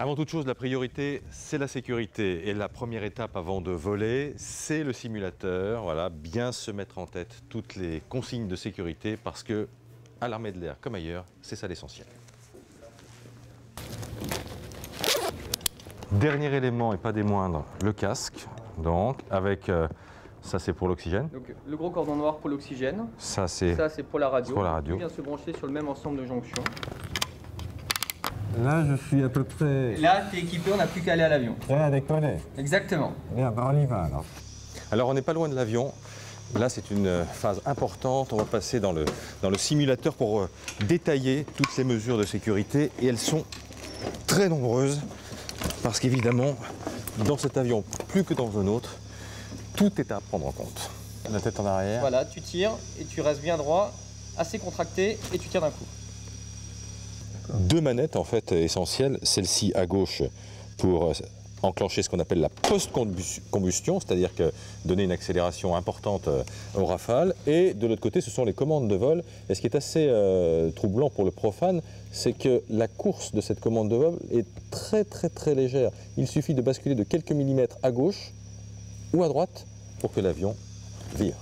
Avant toute chose, la priorité, c'est la sécurité. Et la première étape avant de voler, c'est le simulateur. Voilà, bien se mettre en tête toutes les consignes de sécurité parce que, à l'armée de l'air comme ailleurs, c'est ça l'essentiel. Dernier élément et pas des moindres, le casque. Donc, avec, ça c'est pour l'oxygène. Donc le gros cordon noir pour l'oxygène. Ça c'est pour la radio. pour la radio. Il vient se brancher sur le même ensemble de jonctions. Là, je suis à peu près Là, tu es équipé, on n'a plus qu'à aller à l'avion. prêt à décoller. Exactement. Bien, ben on y va alors. Alors on n'est pas loin de l'avion. Là c'est une phase importante. On va passer dans le simulateur pour détailler toutes les mesures de sécurité. Et elles sont très nombreuses. Parce qu'évidemment, dans cet avion, plus que dans un autre, tout est à prendre en compte. La tête en arrière. Voilà, tu tires et tu restes bien droit, assez contracté et tu tires d'un coup. Deux manettes en fait essentielles, celle-ci à gauche pour enclencher ce qu'on appelle la post-combustion, c'est-à-dire que donner une accélération importante au Rafale, et de l'autre côté ce sont les commandes de vol. Et ce qui est assez troublant pour le profane, c'est que la course de cette commande de vol est très légère. Il suffit de basculer de quelques millimètres à gauche ou à droite pour que l'avion vire.